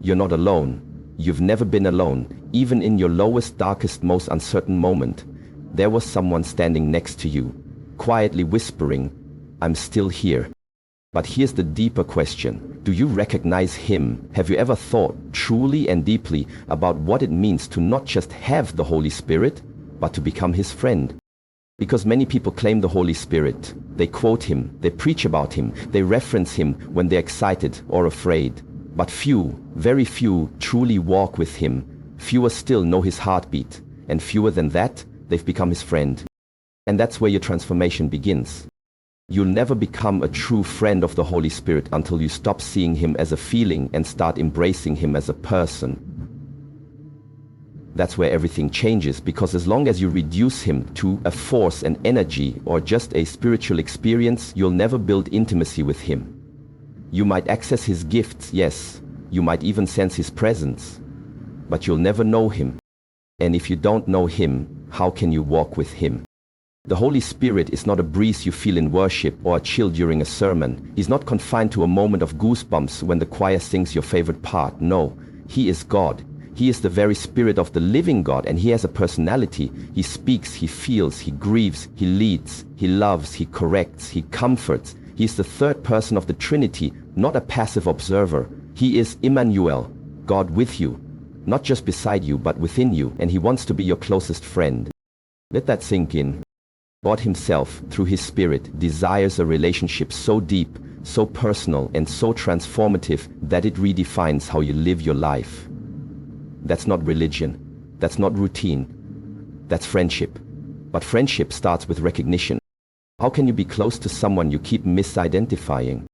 You're not alone. You've never been alone. Even in your lowest, darkest, most uncertain moment, there was someone standing next to you, quietly whispering, "I'm still here." But here's the deeper question. Do you recognize him? Have you ever thought truly and deeply about what it means to not just have the Holy Spirit, but to become his friend? Because many people claim the Holy Spirit. They quote him, they preach about him, they reference him when they're excited or afraid. But few, very few, truly walk with him. Fewer still know his heartbeat. And fewer than that, they've become his friend. And that's where your transformation begins. You'll never become a true friend of the Holy Spirit until you stop seeing him as a feeling and start embracing him as a person. That's where everything changes, because as long as you reduce him to a force, an energy, or just a spiritual experience, you'll never build intimacy with him. You might access his gifts, yes. You might even sense his presence. But you'll never know him. And if you don't know him, how can you walk with him? The Holy Spirit is not a breeze you feel in worship or a chill during a sermon. He's not confined to a moment of goosebumps when the choir sings your favorite part. No, he is God. He is the very Spirit of the living God, and he has a personality. He speaks, he feels, he grieves, he leads, he loves, he corrects, he comforts. He is the third person of the Trinity, not a passive observer. He is Emmanuel, God with you, not just beside you, but within you, and he wants to be your closest friend. Let that sink in. God himself, through his Spirit, desires a relationship so deep, so personal, and so transformative that it redefines how you live your life. That's not religion. That's not routine. That's friendship. But friendship starts with recognition. How can you be close to someone you keep misidentifying?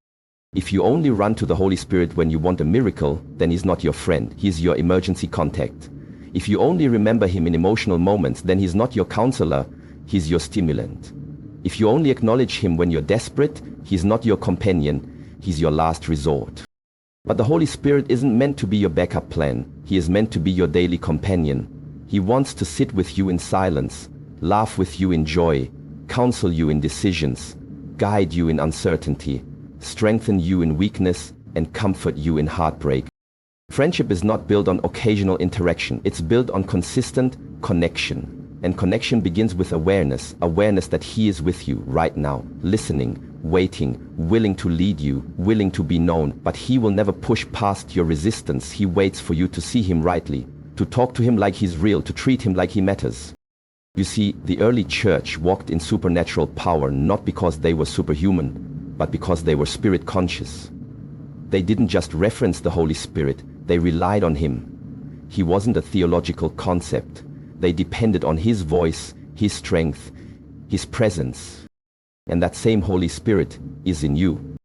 If you only run to the Holy Spirit when you want a miracle, then he's not your friend. He's your emergency contact. If you only remember him in emotional moments, then he's not your counselor. He's your stimulant. If you only acknowledge him when you're desperate, he's not your companion, he's your last resort. But the Holy Spirit isn't meant to be your backup plan. He is meant to be your daily companion. He wants to sit with you in silence, laugh with you in joy, counsel you in decisions, guide you in uncertainty, strengthen you in weakness, and comfort you in heartbreak. Friendship is not built on occasional interaction. It's built on consistent connection. And connection begins with awareness that he is with you right now, listening, waiting, willing to lead you, willing to be known. But he will never push past your resistance. He waits for you to see him rightly, to talk to him like he's real, to treat him like he matters. You see, the early church walked in supernatural power not because they were superhuman, but because they were spirit conscious. They didn't just reference the Holy Spirit, they relied on him. He wasn't a theological concept. They depended on his voice, his strength, his presence. And that same Holy Spirit is in you.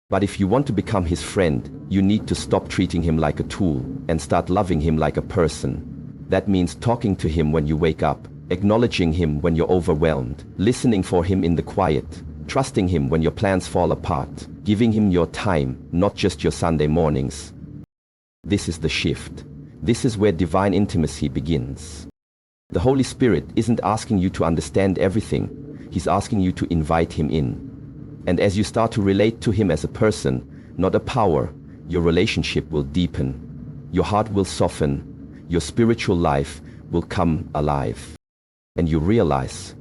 But if you want to become his friend, you need to stop treating him like a tool and start loving him like a person. That means talking to him when you wake up, acknowledging him when you're overwhelmed, listening for him in the quiet, trusting him when your plans fall apart, giving him your time, not just your Sunday mornings. This is the shift. This is where divine intimacy begins. The Holy Spirit isn't asking you to understand everything. He's asking you to invite him in. And as you start to relate to him as a person, not a power, your relationship will deepen. Your heart will soften. Your spiritual life will come alive. And you realize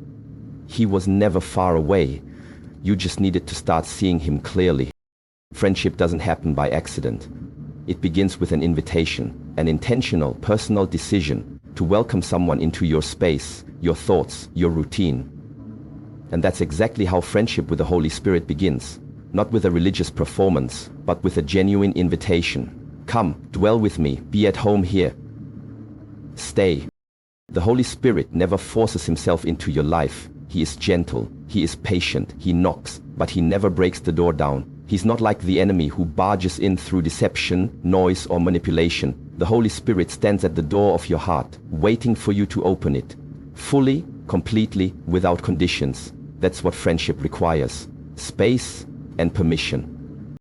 he was never far away. You just needed to start seeing him clearly. Friendship doesn't happen by accident. It begins with an invitation, an intentional, personal decision to welcome someone into your space, your thoughts, your routine. And that's exactly how friendship with the Holy Spirit begins. Not with a religious performance, but with a genuine invitation. Come, dwell with me, be at home here. Stay. The Holy Spirit never forces himself into your life. He is gentle, he is patient, he knocks, but he never breaks the door down. He's not like the enemy who barges in through deception, noise, or manipulation. The Holy Spirit stands at the door of your heart, waiting for you to open it. Fully, completely, without conditions. That's what friendship requires. Space and permission.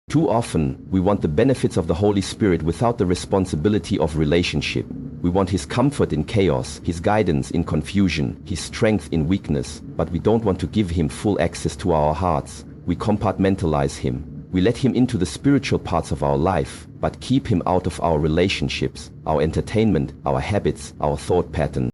Too often, we want the benefits of the Holy Spirit without the responsibility of relationship. We want his comfort in chaos, his guidance in confusion, his strength in weakness, but we don't want to give him full access to our hearts. We compartmentalize him. We let him into the spiritual parts of our life, but keep him out of our relationships, our entertainment, our habits, our thought patterns.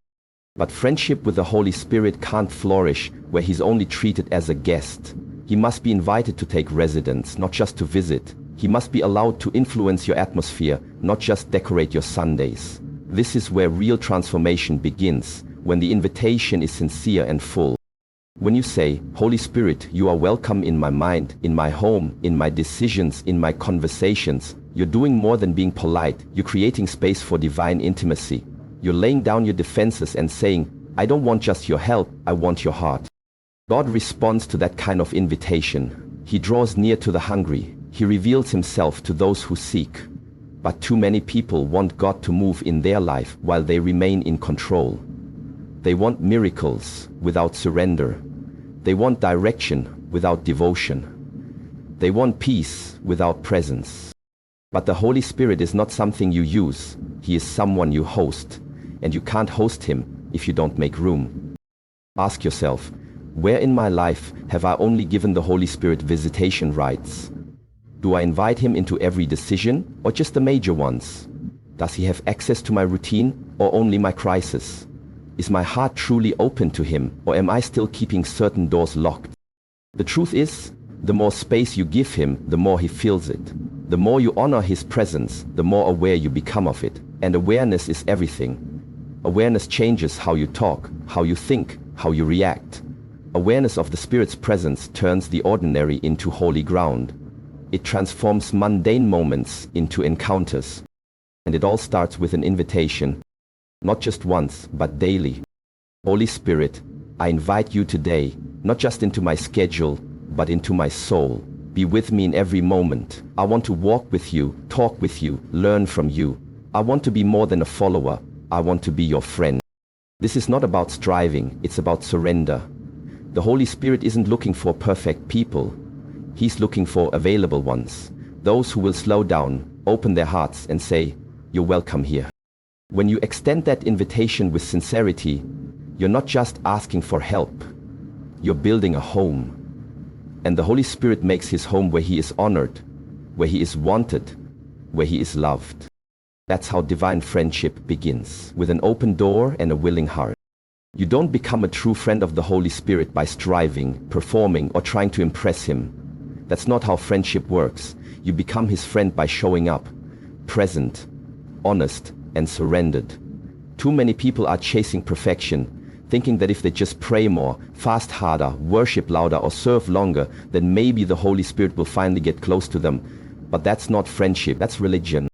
But friendship with the Holy Spirit can't flourish where he's only treated as a guest. He must be invited to take residence, not just to visit. He must be allowed to influence your atmosphere, not just decorate your Sundays. This is where real transformation begins, when the invitation is sincere and full. When you say, Holy Spirit, you are welcome in my mind, in my home, in my decisions, in my conversations, you're doing more than being polite. You're creating space for divine intimacy. You're laying down your defenses and saying, I don't want just your help, I want your heart. God responds to that kind of invitation. He draws near to the hungry. He reveals himself to those who seek. But too many people want God to move in their life while they remain in control. They want miracles without surrender. They want direction without devotion. They want peace without presence. But the Holy Spirit is not something you use. He is someone you host. And you can't host him if you don't make room. Ask yourself, where in my life have I only given the Holy Spirit visitation rights? Do I invite him into every decision, or just the major ones? Does he have access to my routine, or only my crisis? Is my heart truly open to him, or am I still keeping certain doors locked? The truth is, the more space you give him, the more he feels it. The more you honor his presence, the more aware you become of it. And awareness is everything. Awareness changes how you talk, how you think, how you react. Awareness of the Spirit's presence turns the ordinary into holy ground. It transforms mundane moments into encounters. And it all starts with an invitation, not just once, but daily. Holy Spirit, I invite you today, not just into my schedule, but into my soul. Be with me in every moment. I want to walk with you, talk with you, learn from you. I want to be more than a follower. I want to be your friend. This is not about striving, it's about surrender. The Holy Spirit isn't looking for perfect people. He's looking for available ones. Those who will slow down, open their hearts and say, you're welcome here. When you extend that invitation with sincerity, you're not just asking for help. You're building a home. And the Holy Spirit makes his home where he is honored, where he is wanted, where he is loved. That's how divine friendship begins, with an open door and a willing heart. You don't become a true friend of the Holy Spirit by striving, performing, or trying to impress him. That's not how friendship works. You become his friend by showing up, present, honest, and surrendered. Too many people are chasing perfection, thinking that if they just pray more, fast harder, worship louder, or serve longer, then maybe the Holy Spirit will finally get close to them. But that's not friendship, that's religion.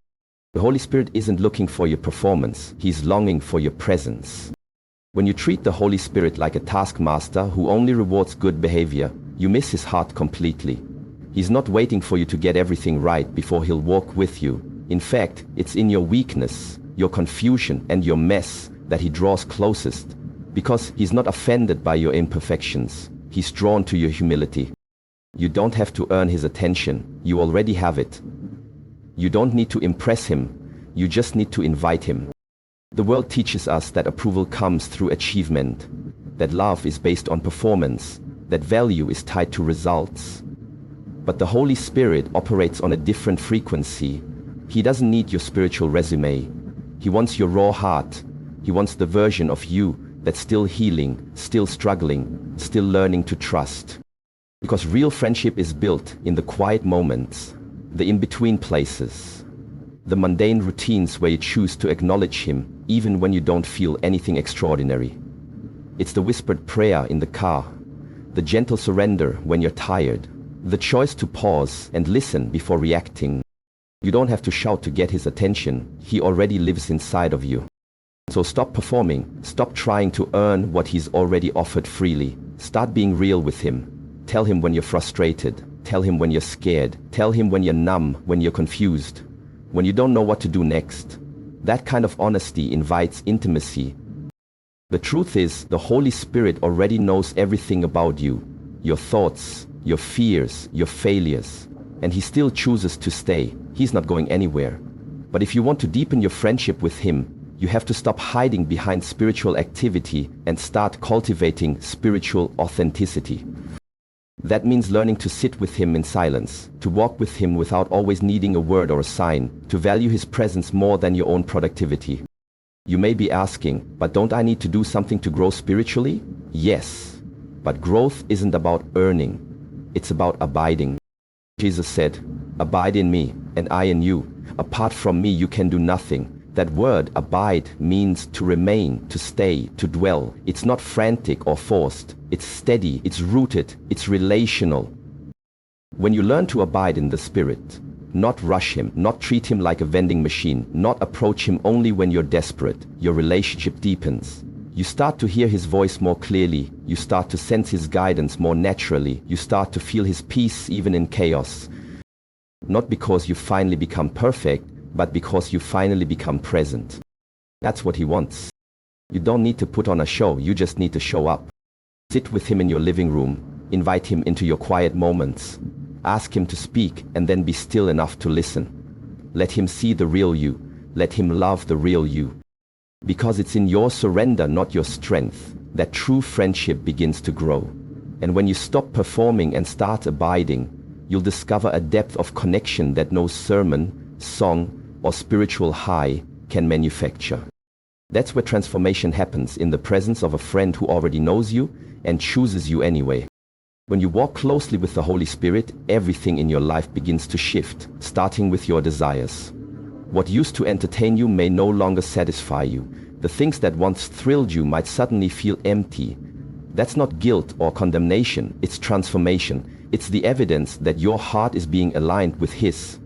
The Holy Spirit isn't looking for your performance, he's longing for your presence. When you treat the Holy Spirit like a taskmaster who only rewards good behavior, you miss his heart completely. He's not waiting for you to get everything right before he'll walk with you. In fact, it's in your weakness, your confusion, and your mess that he draws closest. Because he's not offended by your imperfections. He's drawn to your humility. You don't have to earn his attention. You already have it. You don't need to impress him. You just need to invite him. The world teaches us that approval comes through achievement, that love is based on performance, that value is tied to results. But the Holy Spirit operates on a different frequency. He doesn't need your spiritual resume. He wants your raw heart. He wants the version of you that's still healing, still struggling, still learning to trust. Because real friendship is built in the quiet moments, the in-between places, the mundane routines where you choose to acknowledge him even when you don't feel anything extraordinary. It's the whispered prayer in the car, the gentle surrender when you're tired, the choice to pause and listen before reacting. You don't have to shout to get his attention. He already lives inside of you. So stop performing. Stop trying to earn what he's already offered freely. Start being real with him. Tell him when you're frustrated. Tell him when you're scared. Tell him when you're numb, when you're confused, when you don't know what to do next. That kind of honesty invites intimacy. The truth is, the Holy Spirit already knows everything about you, your thoughts, your fears, your failures, and he still chooses to stay. He's not going anywhere. But if you want to deepen your friendship with him, you have to stop hiding behind spiritual activity and start cultivating spiritual authenticity. That means learning to sit with him in silence, to walk with him without always needing a word or a sign, to value his presence more than your own productivity. You may be asking, but don't I need to do something to grow spiritually? Yes. But growth isn't about earning. It's about abiding. Jesus said, "Abide in me, and I in you. Apart from me you can do nothing." That word, abide, means to remain, to stay, to dwell. It's not frantic or forced. It's steady, it's rooted, it's relational. When you learn to abide in the Spirit, not rush him, not treat him like a vending machine, not approach him only when you're desperate, your relationship deepens. You start to hear his voice more clearly. You start to sense his guidance more naturally. You start to feel his peace even in chaos. Not because you finally become perfect, but because you finally become present. That's what he wants. You don't need to put on a show, you just need to show up. Sit with him in your living room, invite him into your quiet moments. Ask him to speak and then be still enough to listen. Let him see the real you. Let him love the real you. Because it's in your surrender, not your strength, that true friendship begins to grow. And when you stop performing and start abiding, you'll discover a depth of connection that no sermon, song, or spiritual high can manufacture. That's where transformation happens, in the presence of a friend who already knows you and chooses you anyway. When you walk closely with the Holy Spirit, everything in your life begins to shift, starting with your desires. What used to entertain you may no longer satisfy you. The things that once thrilled you might suddenly feel empty. That's not guilt or condemnation, it's transformation. It's the evidence that your heart is being aligned with His.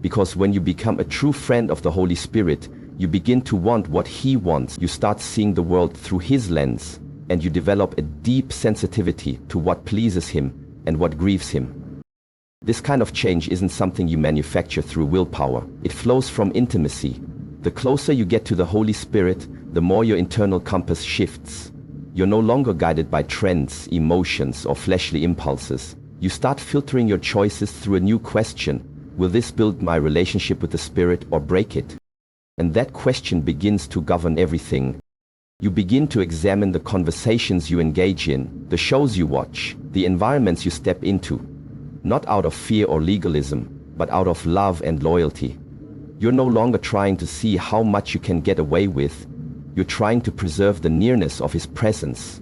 Because when you become a true friend of the Holy Spirit, you begin to want what He wants. You start seeing the world through His lens, and you develop a deep sensitivity to what pleases Him and what grieves Him. This kind of change isn't something you manufacture through willpower. It flows from intimacy. The closer you get to the Holy Spirit, the more your internal compass shifts. You're no longer guided by trends, emotions, or fleshly impulses. You start filtering your choices through a new question. Will this build my relationship with the Spirit or break it? And that question begins to govern everything. You begin to examine the conversations you engage in, the shows you watch, the environments you step into, not out of fear or legalism, but out of love and loyalty. You're no longer trying to see how much you can get away with. You're trying to preserve the nearness of His presence.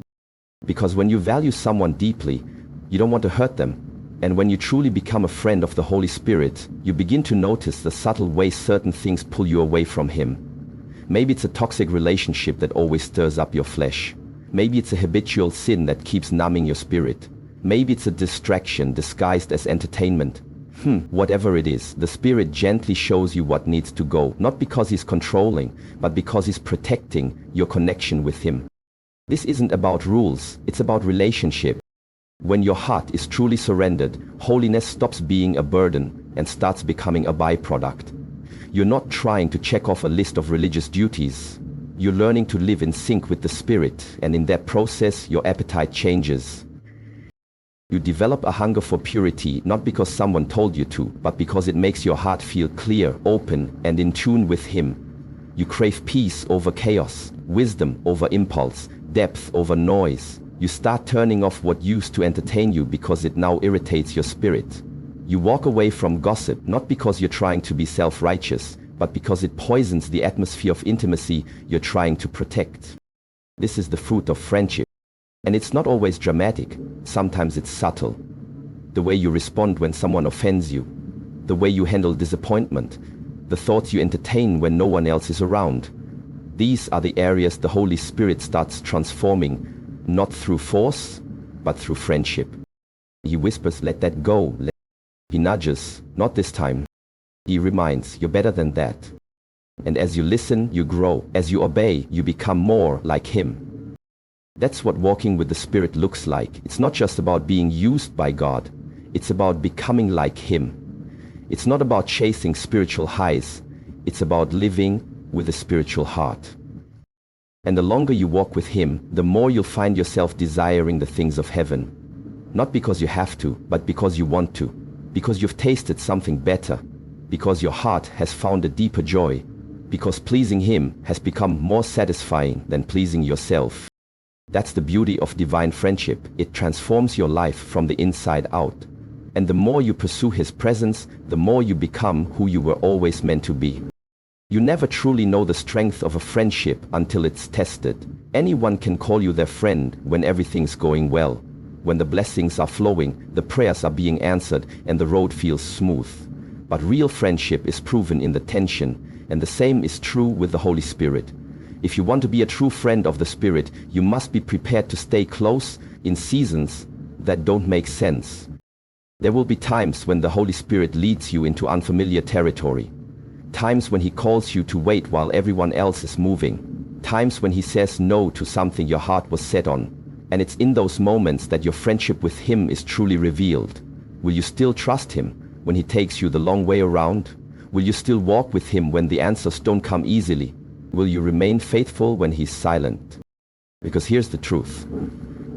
Because when you value someone deeply, you don't want to hurt them. And when you truly become a friend of the Holy Spirit, you begin to notice the subtle ways certain things pull you away from Him. Maybe it's a toxic relationship that always stirs up your flesh. Maybe it's a habitual sin that keeps numbing your spirit. Maybe it's a distraction disguised as entertainment. Whatever it is, the Spirit gently shows you what needs to go, not because He's controlling, but because He's protecting your connection with Him. This isn't about rules, it's about relationship. When your heart is truly surrendered, holiness stops being a burden and starts becoming a byproduct. You're not trying to check off a list of religious duties. You're learning to live in sync with the Spirit, and in that process, your appetite changes. You develop a hunger for purity, not because someone told you to, but because it makes your heart feel clear, open, and in tune with Him. You crave peace over chaos, wisdom over impulse, depth over noise. You start turning off what used to entertain you because it now irritates your spirit. You walk away from gossip, not because you're trying to be self-righteous, but because it poisons the atmosphere of intimacy you're trying to protect. This is the fruit of friendship. And it's not always dramatic. Sometimes it's subtle. The way you respond when someone offends you, the way you handle disappointment, the thoughts you entertain when no one else is around. These are the areas the Holy Spirit starts transforming, not through force, but through friendship. He whispers, let that go. He nudges, not this time. He reminds, you're better than that. And as you listen, you grow. As you obey, you become more like Him. That's what walking with the Spirit looks like. It's not just about being used by God. It's about becoming like Him. It's not about chasing spiritual highs. It's about living with a spiritual heart. And the longer you walk with Him, the more you'll find yourself desiring the things of heaven. Not because you have to, but because you want to. Because you've tasted something better. Because your heart has found a deeper joy. Because pleasing Him has become more satisfying than pleasing yourself. That's the beauty of divine friendship. It transforms your life from the inside out. And the more you pursue His presence, the more you become who you were always meant to be. You never truly know the strength of a friendship until it's tested. Anyone can call you their friend when everything's going well, when the blessings are flowing, the prayers are being answered, and the road feels smooth. But real friendship is proven in the tension, and the same is true with the Holy Spirit. If you want to be a true friend of the Spirit, you must be prepared to stay close in seasons that don't make sense. There will be times when the Holy Spirit leads you into unfamiliar territory. Times when He calls you to wait while everyone else is moving. Times when He says no to something your heart was set on. And it's in those moments that your friendship with Him is truly revealed. Will you still trust Him when He takes you the long way around? Will you still walk with Him when the answers don't come easily? Will you remain faithful when He's silent? Because here's the truth.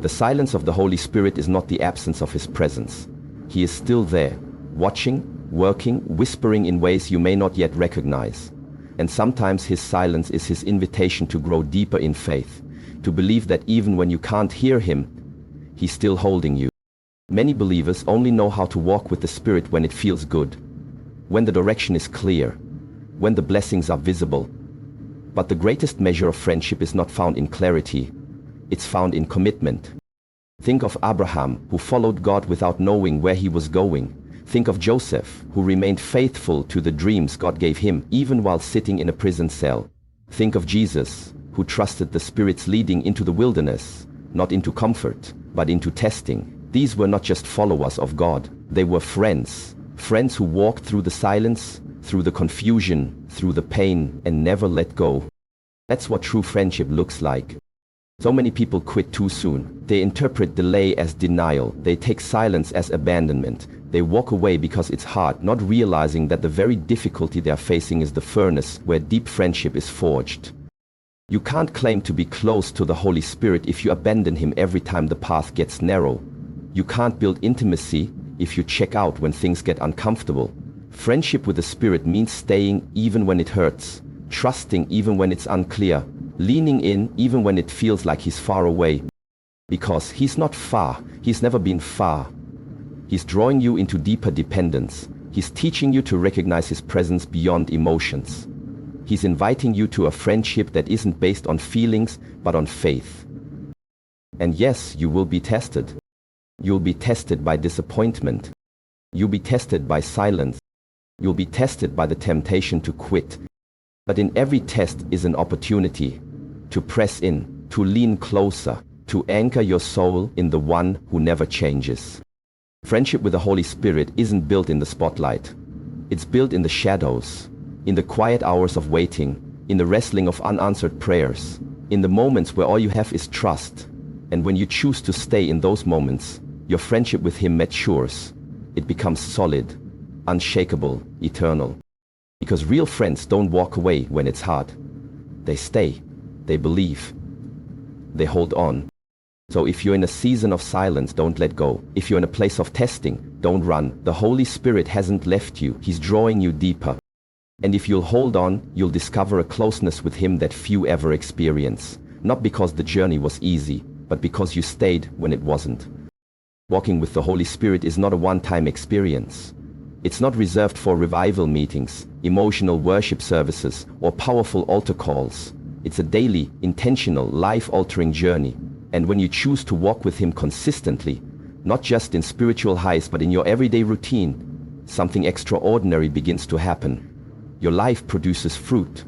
The silence of the Holy Spirit is not the absence of His presence. He is still there, watching, working, whispering in ways you may not yet recognize. And sometimes His silence is His invitation to grow deeper in faith, to believe that even when you can't hear Him, He's still holding you. Many believers only know how to walk with the Spirit when it feels good, when the direction is clear, when the blessings are visible. But the greatest measure of friendship is not found in clarity, it's found in commitment. Think of Abraham, who followed God without knowing where he was going. Think of Joseph, who remained faithful to the dreams God gave him, even while sitting in a prison cell. Think of Jesus, who trusted the Spirit's leading into the wilderness, not into comfort, but into testing. These were not just followers of God, they were friends. Friends who walked through the silence, through the confusion, through the pain, and never let go. That's what true friendship looks like. So many people quit too soon. They interpret delay as denial. They take silence as abandonment. They walk away because it's hard, not realizing that the very difficulty they are facing is the furnace where deep friendship is forged. You can't claim to be close to the Holy Spirit if you abandon Him every time the path gets narrow. You can't build intimacy if you check out when things get uncomfortable. Friendship with the Spirit means staying even when it hurts, trusting even when it's unclear, leaning in even when it feels like He's far away. Because He's not far, He's never been far. He's drawing you into deeper dependence. He's teaching you to recognize His presence beyond emotions. He's inviting you to a friendship that isn't based on feelings, but on faith. And yes, you will be tested. You'll be tested by disappointment. You'll be tested by silence. You'll be tested by the temptation to quit. But in every test is an opportunity to press in, to lean closer, to anchor your soul in the One who never changes. Friendship with the Holy Spirit isn't built in the spotlight. It's built in the shadows, in the quiet hours of waiting, in the wrestling of unanswered prayers, in the moments where all you have is trust. And when you choose to stay in those moments, your friendship with Him matures. It becomes solid, unshakable, eternal. Because real friends don't walk away when it's hard. They stay, they believe, they hold on. So if you're in a season of silence, don't let go. If you're in a place of testing, don't run. The Holy Spirit hasn't left you. He's drawing you deeper. And if you'll hold on, you'll discover a closeness with Him that few ever experience. Not because the journey was easy, but because you stayed when it wasn't. Walking with the Holy Spirit is not a one-time experience. It's not reserved for revival meetings, emotional worship services, or powerful altar calls. It's a daily, intentional, life-altering journey. And when you choose to walk with Him consistently, not just in spiritual highs but in your everyday routine, something extraordinary begins to happen. Your life produces fruit.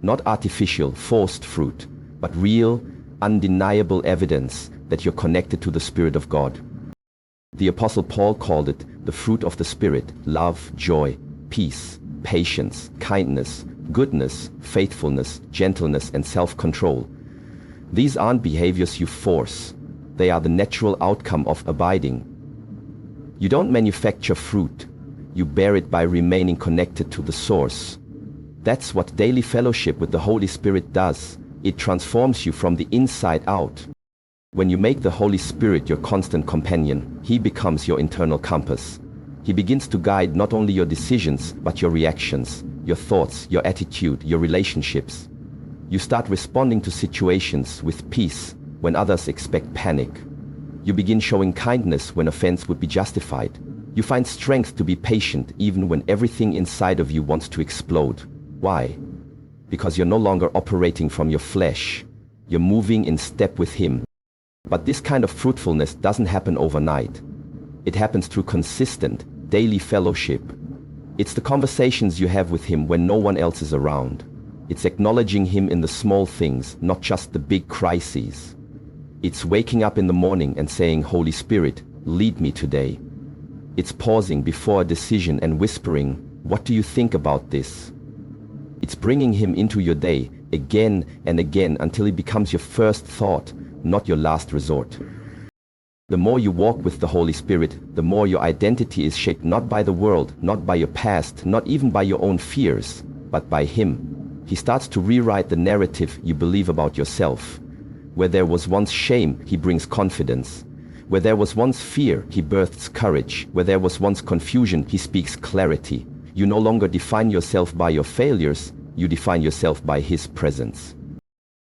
Not artificial, forced fruit, but real, undeniable evidence that you're connected to the Spirit of God. The Apostle Paul called it the fruit of the Spirit: love, joy, peace, patience, kindness, goodness, faithfulness, gentleness, and self-control. These aren't behaviors you force. They are the natural outcome of abiding. You don't manufacture fruit. You bear it by remaining connected to the source. That's what daily fellowship with the Holy Spirit does. It transforms you from the inside out. When you make the Holy Spirit your constant companion, He becomes your internal compass. He begins to guide not only your decisions, but your reactions, your thoughts, your attitude, your relationships. You start responding to situations with peace, when others expect panic. You begin showing kindness when offense would be justified. You find strength to be patient even when everything inside of you wants to explode. Why? Because you're no longer operating from your flesh. You're moving in step with Him. But this kind of fruitfulness doesn't happen overnight. It happens through consistent, daily fellowship. It's the conversations you have with Him when no one else is around. It's acknowledging Him in the small things, not just the big crises. It's waking up in the morning and saying, Holy Spirit, lead me today. It's pausing before a decision and whispering, what do you think about this? It's bringing Him into your day again and again until He becomes your first thought, not your last resort. The more you walk with the Holy Spirit, the more your identity is shaped not by the world, not by your past, not even by your own fears, but by Him. He starts to rewrite the narrative you believe about yourself. Where there was once shame, He brings confidence. Where there was once fear, He births courage. Where there was once confusion, He speaks clarity. You no longer define yourself by your failures, you define yourself by His presence.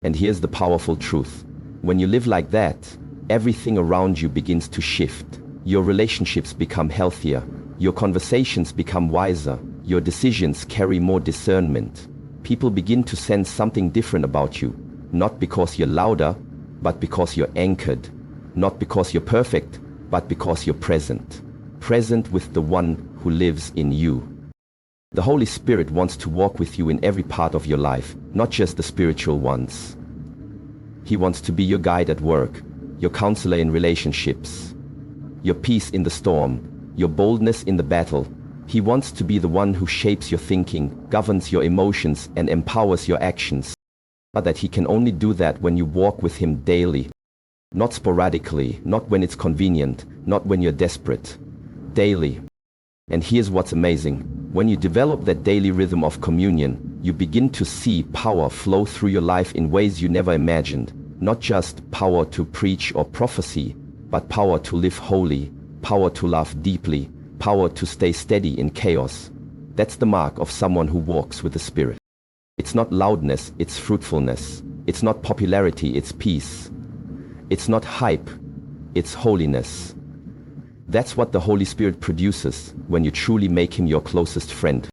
And here's the powerful truth. When you live like that, everything around you begins to shift. Your relationships become healthier. Your conversations become wiser. Your decisions carry more discernment. People begin to sense something different about you, not because you're louder, but because you're anchored. Not because you're perfect, but because you're present. Present with the one who lives in you. The Holy Spirit wants to walk with you in every part of your life, not just the spiritual ones. He wants to be your guide at work, your counselor in relationships, your peace in the storm, your boldness in the battle. He wants to be the one who shapes your thinking, governs your emotions, and empowers your actions. But that He can only do that when you walk with Him daily. Not sporadically, not when it's convenient, not when you're desperate. Daily. And here's what's amazing. When you develop that daily rhythm of communion, you begin to see power flow through your life in ways you never imagined. Not just power to preach or prophecy, but power to live holy, power to love deeply, power to stay steady in chaos. That's the mark of someone who walks with the Spirit. It's not loudness, it's fruitfulness. It's not popularity, it's peace. It's not hype, it's holiness. That's what the Holy Spirit produces when you truly make Him your closest friend.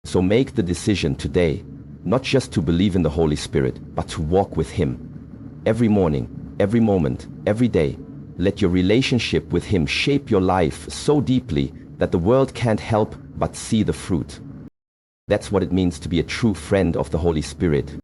So make the decision today, not just to believe in the Holy Spirit, but to walk with Him. Every morning, every moment, every day, let your relationship with Him shape your life so deeply that the world can't help but see the fruit. That's what it means to be a true friend of the Holy Spirit.